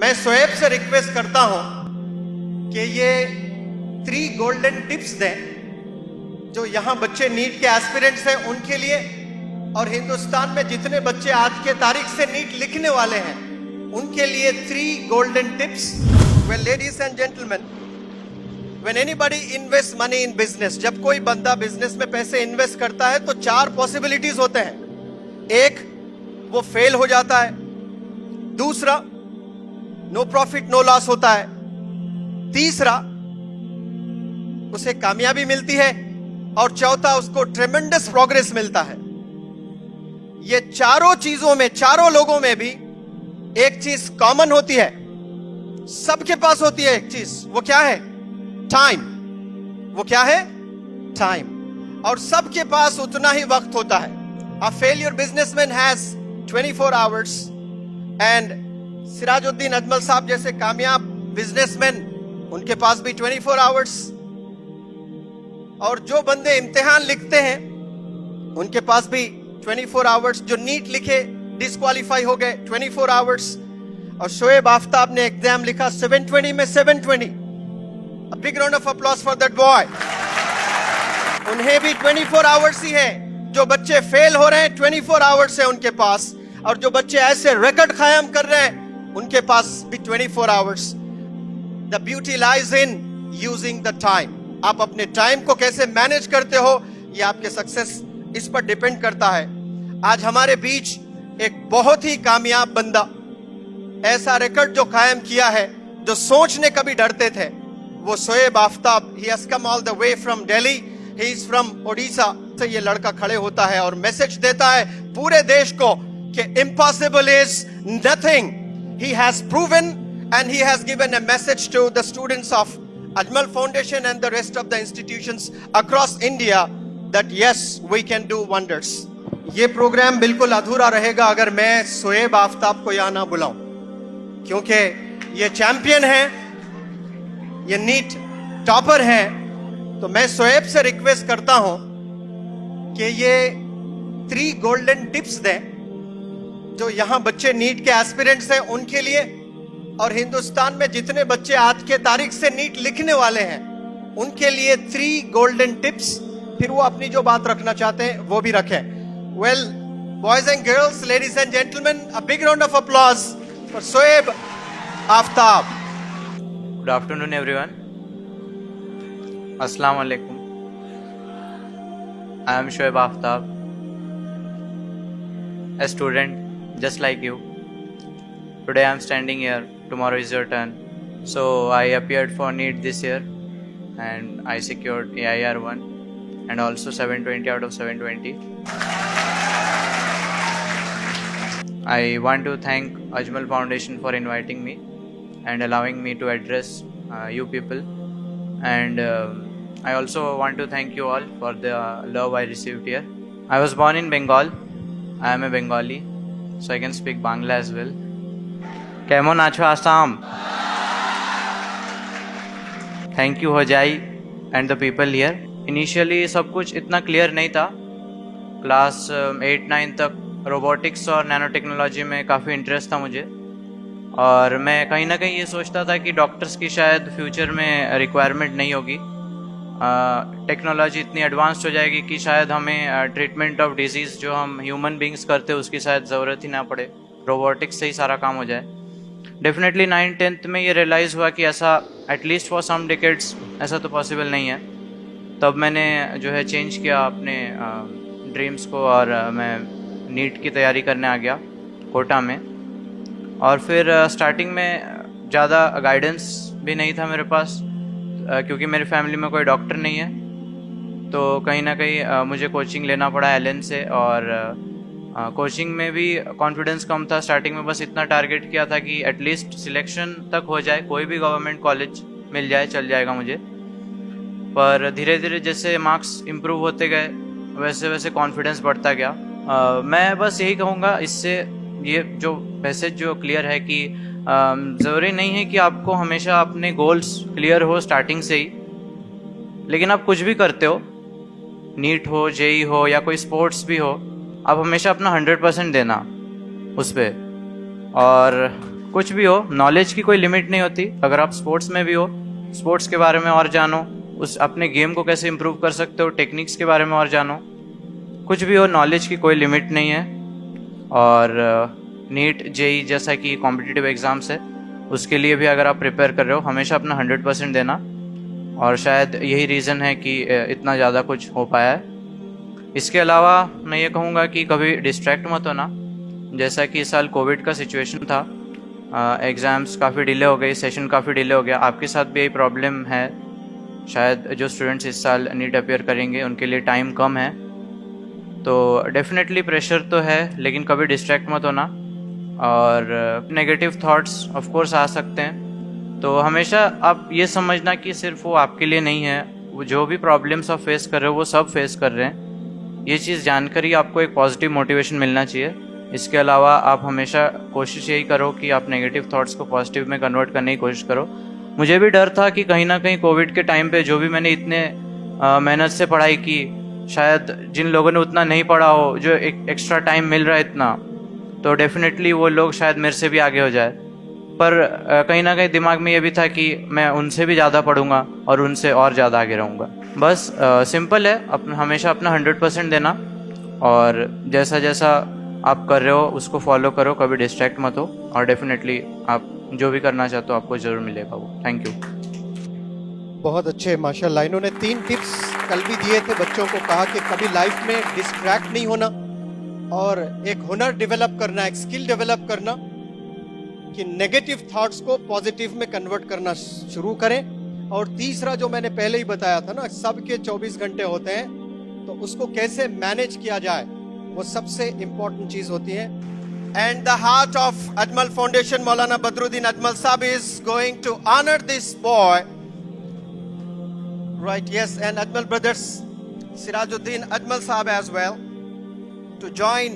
मैं शोएब से रिक्वेस्ट करता हूं कि ये 3 गोल्डन टिप्स दें जो यहां बच्चे नीट के एस्पिरेंट्स हैं उनके लिए, और हिंदुस्तान में जितने बच्चे आज के तारीख से नीट लिखने वाले हैं उनके लिए 3 golden tips. Well ladies and gentleman, when anybody invest money in business, जब कोई बंदा बिजनेस में पैसे इन्वेस्ट करता है तो 4 पॉसिबिलिटीज होते हैं। एक, वो फेल हो जाता है। दूसरा, नो प्रॉफिट नो लॉस होता है। तीसरा, उसे कामयाबी मिलती है। और चौथा, उसको ट्रेमेंडस प्रोग्रेस मिलता है। ये चारों चीजों में, चारों लोगों में भी एक चीज कॉमन होती है, सबके पास होती है एक चीज। वो क्या है? टाइम। वो क्या है? टाइम। और सबके पास उतना ही वक्त होता है। A failure businessman has 24 hours and Sirajuddin Ajmal साहब जैसे कामयाब बिजनेसमैन, उनके पास भी 24 आवर्स। और जो बंदे इम्तिहान लिखते हैं उनके पास भी 24 आवर्स। जो नीट लिखे डिस्क्वालीफाई हो गए, 24 आवर्स। और शोएब आफ्ताब ने एग्जाम लिखा 720 में 720। A big round of applause for that boy। उन्हें भी 24 आवर्स ही है। जो बच्चे फेल हो रहे हैं 24 आवर्स है उनके पास, और जो बच्चे ऐसे रिकॉर्ड कायम कर रहे हैं उनके पास भी 24 hours. The beauty lies in using the time. आप अपने टाइम को कैसे मैनेज करते हो, ये आपके सक्सेस इस पर डिपेंड करता है। आज हमारे बीच एक बहुत ही कामयाब बंदा, ऐसा रिकॉर्ड जो कायम किया है, जो सोचने कभी डरते थे, वो Shoaib Aftab. He has come all the way from Delhi, he is from Odisha से ये लड़का खड़े होता है और मैसेज देता है पूरे देश को कि impossible is nothing. He has proven and he has given a message to the students of Ajmal Foundation and the rest of the institutions across India that yes, we can do wonders. ये programme बिल्कुल अधूरा रहेगा अगर मैं शोएब आफ्ताब को यहाँ ना बुलाऊं, क्योंकि ये चैंपियन है, ये नीट टॉपर है। तो मैं शोएब से रिक्वेस्ट करता हूं कि ये 3 गोल्डन टिप्स दें जो यहां बच्चे नीट के एस्पिरेंट्स हैं उनके लिए, और हिंदुस्तान में जितने बच्चे आज के तारीख से नीट लिखने वाले हैं उनके लिए 3 गोल्डन टिप्स। फिर वो अपनी जो बात रखना चाहते हैं वो भी रखें। Well boys and girls, ladies and gentleman, a big round of applause for Shoaib Aftab. Good afternoon everyone. अस्सलाम वालेकुम। I am Shoaib Aftab, a student just like you. Today I am standing here, tomorrow is your turn. So I appeared for NEET this year and I secured AIR 1 and also 720 out of 720. I want to thank Ajmal Foundation for inviting me and allowing me to address you people, and I also want to thank you all for the love I received here. I was born in Bengal. I am a Bengali, so I can speak Bangla as well. Kemon acho Assam? Thank you Hojai and the people here. Initially सब कुछ इतना clear नहीं था। Class 8-9 तक robotics और nano technology में काफ़ी interest था मुझे, और मैं कहीं ना कहीं ये सोचता था कि डॉक्टर्स की शायद फ्यूचर में रिक्वायरमेंट नहीं होगी। टेक्नोलॉजी इतनी एडवांस्ड हो जाएगी कि शायद हमें ट्रीटमेंट ऑफ डिजीज़ जो हम ह्यूमन बींग्स करते हैं उसकी शायद ज़रूरत ही ना पड़े, रोबोटिक्स से ही सारा काम हो जाए। डेफिनेटली 9th-10th में ये रियलाइज़ हुआ कि ऐसा एटलीस्ट फॉर सम डिकेड्स ऐसा तो पॉसिबल नहीं है। तब मैंने जो है चेंज किया अपने ड्रीम्स को, और मैं नीट की तैयारी करने आ गया कोटा में। और फिर स्टार्टिंग में ज़्यादा गाइडेंस भी नहीं था मेरे पास, क्योंकि मेरी फैमिली में कोई डॉक्टर नहीं है, तो कहीं ना कहीं मुझे कोचिंग लेना पड़ा एलन से। और कोचिंग में भी कॉन्फिडेंस कम था स्टार्टिंग में। बस इतना टारगेट किया था कि एटलीस्ट सिलेक्शन तक हो जाए, कोई भी गवर्नमेंट कॉलेज मिल जाए, चल जाएगा मुझे। पर धीरे धीरे जैसे मार्क्स इम्प्रूव होते गए वैसे वैसे कॉन्फिडेंस बढ़ता गया। मैं बस यही कहूँगा इससे, ये जो मैसेज जो क्लियर है कि ज़रूरी नहीं है कि आपको हमेशा अपने गोल्स क्लियर हो स्टार्टिंग से ही, लेकिन आप कुछ भी करते हो, नीट हो, जेई हो या कोई स्पोर्ट्स भी हो, आप हमेशा अपना 100% देना उस पर। और कुछ भी हो, नॉलेज की कोई लिमिट नहीं होती। अगर आप स्पोर्ट्स में भी हो, स्पोर्ट्स के बारे में और जानो, उस अपने गेम को कैसे इम्प्रूव कर सकते हो, टेक्निक्स के बारे में और जानो। कुछ भी हो, नॉलेज की कोई लिमिट नहीं है। और नीट जेई जैसा कि कॉम्पिटिटिव एग्ज़ाम्स है, उसके लिए भी अगर आप प्रिपेयर कर रहे हो, हमेशा अपना 100% देना। और शायद यही रीज़न है कि इतना ज़्यादा कुछ हो पाया है। इसके अलावा मैं ये कहूँगा कि कभी डिस्ट्रैक्ट मत होना। जैसा कि इस साल कोविड का सिचुएशन था, एग्ज़ाम्स काफ़ी डिले हो गए, सेशन काफ़ी डिले हो गया। आपके साथ भी यही प्रॉब्लम है। शायद जो स्टूडेंट्स इस साल नीट अपियर करेंगे उनके लिए टाइम कम है, तो डेफिनेटली प्रेशर तो है, लेकिन कभी डिस्ट्रैक्ट मत होना। और नेगेटिव थॉट्स ऑफ कोर्स आ सकते हैं, तो हमेशा आप ये समझना कि सिर्फ वो आपके लिए नहीं है। वो जो भी प्रॉब्लम्स आप फेस कर रहे हो वो सब फेस कर रहे हैं। ये चीज़ जानकर ही आपको एक पॉजिटिव मोटिवेशन मिलना चाहिए। इसके अलावा आप हमेशा कोशिश यही करो कि आप नेगेटिव थॉट्स को पॉजिटिव में कन्वर्ट करने की कोशिश करो। मुझे भी डर था कि कहीं ना कहीं कोविड के टाइम पे जो भी मैंने इतने मेहनत से पढ़ाई की, शायद जिन लोगों ने उतना नहीं पढ़ा हो, जो एक एक्स्ट्रा टाइम मिल रहा है इतना, तो डेफिनेटली वो लोग शायद मेरे से भी आगे हो जाए। पर कहीं ना कहीं दिमाग में ये भी था कि मैं उनसे भी ज़्यादा पढ़ूंगा और उनसे और ज़्यादा आगे रहूँगा। बस सिंपल है, हमेशा अपना 100% देना, और जैसा जैसा आप कर रहे हो उसको फॉलो करो, कभी डिस्ट्रैक्ट मत हो, और डेफिनेटली आप जो भी करना चाहते हो आपको ज़रूर मिलेगा वो। Thank you. बहुत अच्छे माशाल्लाह। इन्होंने 3 टिप्स कल भी दिए थे बच्चों को, कहा कि कभी लाइफ में डिस्ट्रैक्ट नहीं होना, और एक हुनर डेवलप करना, एक स्किल डेवलप करना कि नेगेटिव थॉट्स को पॉजिटिव में कन्वर्ट करना शुरू करें। और तीसरा जो मैंने पहले ही बताया था ना, सबके 24 घंटे होते हैं, तो उसको कैसे मैनेज किया जाए वो सबसे इंपॉर्टेंट चीज होती है। And the heart of Ajmal foundation Maulana Badruddin Ajmal Sahab is going to honour this boy, right? Yes, and Ajmal brothers Sirajuddin Ajmal Sahab as well to join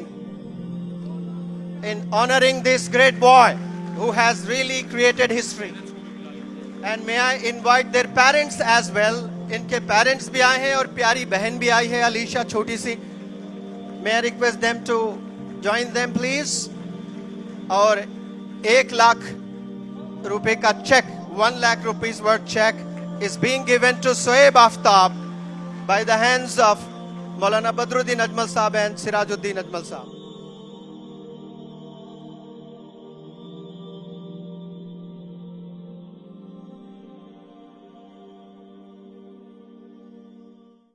in honoring this great boy who has really created history. And may I invite their parents as well. इनके parents भी आए हैं और प्यारी बहन भी आई है अलीशा छोटी सी। May I request them to join them please. और 1 लाख रुपए का check, 1 lakh rupees worth check is being given to Soeb Aftab by the hands of Maulana Badruddin Ajmal Sahab and Sirajuddin Ajmal Sahab.